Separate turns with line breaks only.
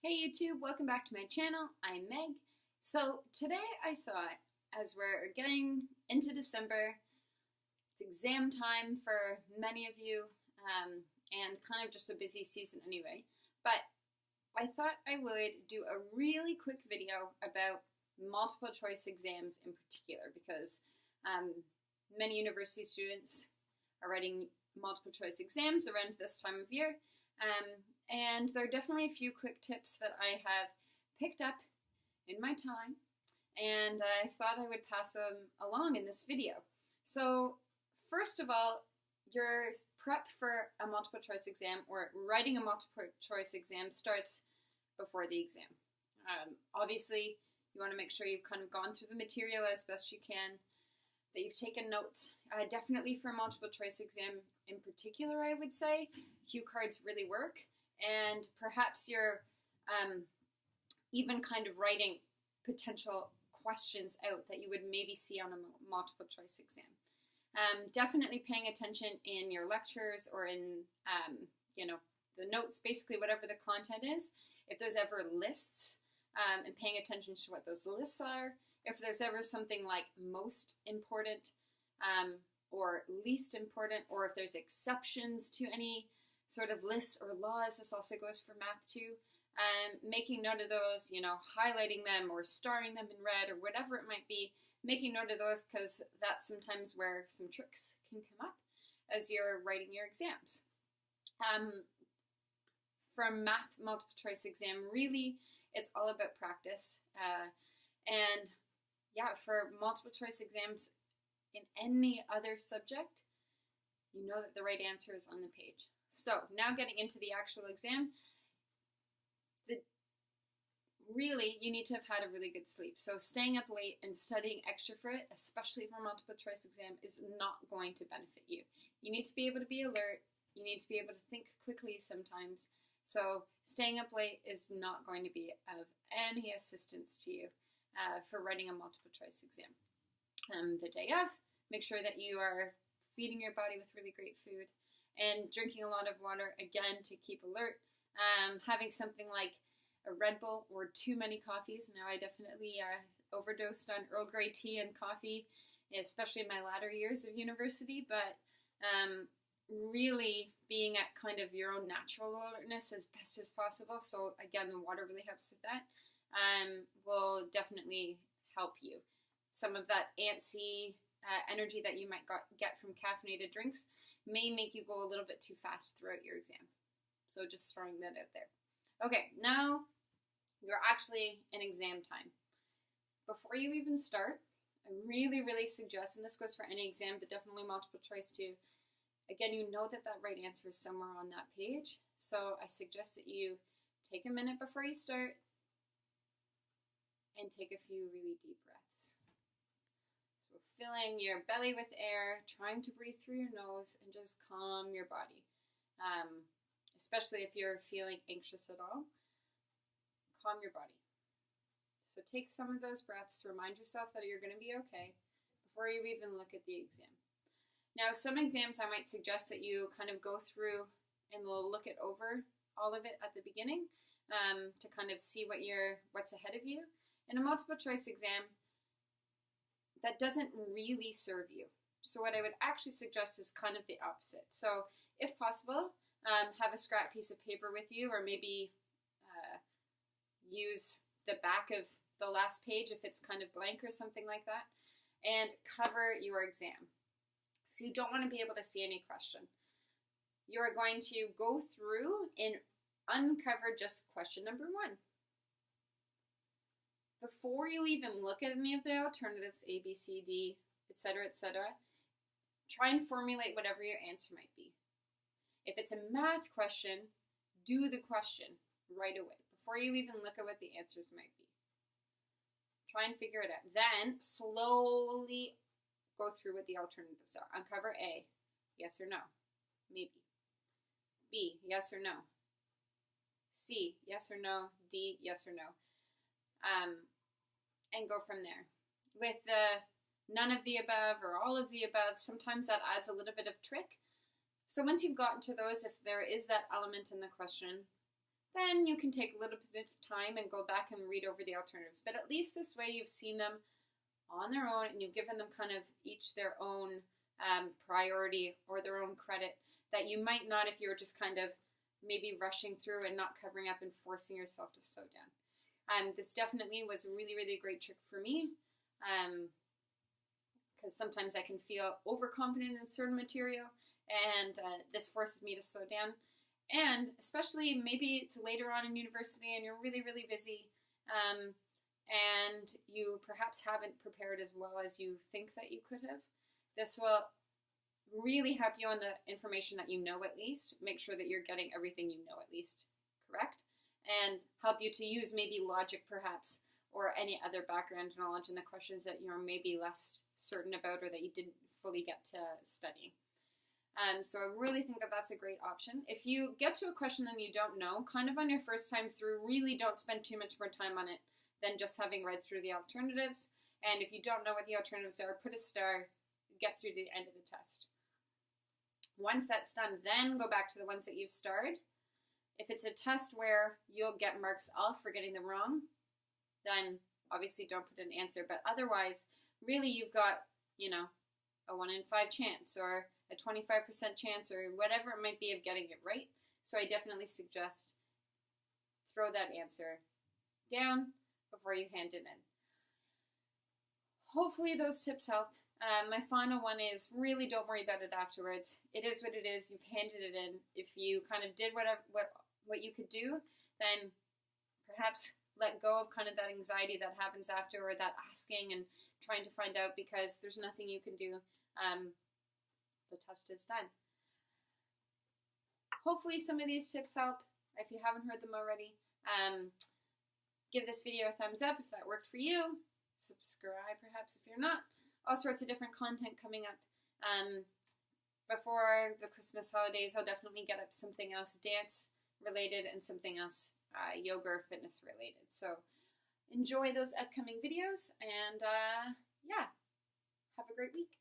Hey YouTube, welcome back to my channel. I'm Meg. So today I thought, as we're getting into December, it's exam time for many of you, and kind of just a busy season anyway, but I thought I would do a really quick video about multiple choice exams in particular, because many university students are writing multiple choice exams around this time of year. And there are definitely a few quick tips that I have picked up in my time, and I thought I would pass them along in this video. So first of all, your prep for a multiple choice exam or writing a multiple choice exam starts before the exam. Obviously, you want to make sure you've kind of gone through the material as best you can, that you've taken notes. Definitely for a multiple choice exam in particular, I would say cue cards really work. And perhaps you're even kind of writing potential questions out that you would maybe see on a multiple choice exam. Definitely paying attention in your lectures or in, the notes, basically whatever the content is. If there's ever lists, and paying attention to what those lists are. If there's ever something like most important or least important, or if there's exceptions to any sort of lists or laws, this also goes for math too. Making note of those, highlighting them or starring them in red or whatever it might be, making note of those, because that's sometimes where some tricks can come up as you're writing your exams. For a math multiple choice exam, really, it's all about practice. And yeah, for multiple choice exams in any other subject, you know that the right answer is on the page. So now getting into the actual exam, really you need to have had a really good sleep. So staying up late and studying extra for it, especially for a multiple choice exam, is not going to benefit you. You need to be able to be alert. You need to be able to think quickly sometimes. So staying up late is not going to be of any assistance to you for writing a multiple choice exam. The day of, make sure that you are feeding your body with really great food and drinking a lot of water, again, to keep alert. Having something like a Red Bull or too many coffees. Now, I definitely overdosed on Earl Grey tea and coffee, especially in my latter years of university, but really being at kind of your own natural alertness as best as possible. So again, the water really helps with that. Will definitely help you. Some of that antsy energy that you might get from caffeinated drinks may make you go a little bit too fast throughout your exam. So just throwing that out there. Okay, now you're actually in exam time. Before you even start, I really, really suggest, and this goes for any exam, but definitely multiple choice too, again, you know that that right answer is somewhere on that page. So I suggest that you take a minute before you start and take a few really deep breaths. So filling your belly with air, trying to breathe through your nose, and just calm your body. Especially if you're feeling anxious at all, calm your body. So take some of those breaths, remind yourself that you're going to be okay before you even look at the exam. Now, some exams I might suggest that you kind of go through and we'll look it over all of it at the beginning to kind of see what's ahead of you. In a multiple choice exam, that doesn't really serve you. So what I would actually suggest is kind of the opposite. So if possible, have a scrap piece of paper with you, or maybe use the back of the last page if it's kind of blank or something like that, and cover your exam. So you don't want to be able to see any question. You are going to go through and uncover just question number 1. Before you even look at any of the alternatives, A, B, C, D, etc., try and formulate whatever your answer might be. If it's a math question, do the question right away, before you even look at what the answers might be. Try and figure it out. Then, slowly go through what the alternatives are. Uncover A, yes or no, maybe. B, yes or no. C, yes or no. D, yes or no. And go from there. With none of the above or all of the above, sometimes that adds a little bit of trick. So once you've gotten to those, if there is that element in the question then you can take a little bit of time and go back and read over the alternatives. But at least this way you've seen them on their own and you've given them kind of each their own priority or their own credit that you might not if you were just kind of maybe rushing through and not covering up and forcing yourself to slow down. This definitely was a really, really great trick for me because sometimes I can feel overconfident in certain material, and this forces me to slow down. And especially maybe it's later on in university and you're really, really busy and you perhaps haven't prepared as well as you think that you could have. This will really help you on the information that you know at least. Make sure that you're getting everything you know at least correct, and help you to use maybe logic perhaps or any other background knowledge in the questions that you're maybe less certain about or that you didn't fully get to study. So I really think that that's a great option. If you get to a question and you don't know, kind of on your first time through, really don't spend too much more time on it than just having read through the alternatives. And if you don't know what the alternatives are, put a star, get through the end of the test. Once that's done, then go back to the ones that you've starred. If it's a test where you'll get marks off for getting them wrong, then obviously don't put an answer. But otherwise, really you've got, you know, a 1 in 5 chance or a 25% chance or whatever it might be of getting it right. So I definitely suggest throw that answer down before you hand it in. Hopefully those tips help. My final one is really don't worry about it afterwards. It is what it is. You've handed it in. If you kind of did what you could do, then perhaps let go of kind of that anxiety that happens after, or that asking and trying to find out, because there's nothing you can do. The test is done. Hopefully some of these tips help. If you haven't heard them already, give this video a thumbs up if that worked for you. Subscribe perhaps if you're not. All sorts of different content coming up. Before the Christmas holidays, I'll definitely get up something else dance related and something else yoga or fitness related. So enjoy those upcoming videos, and yeah, have a great week.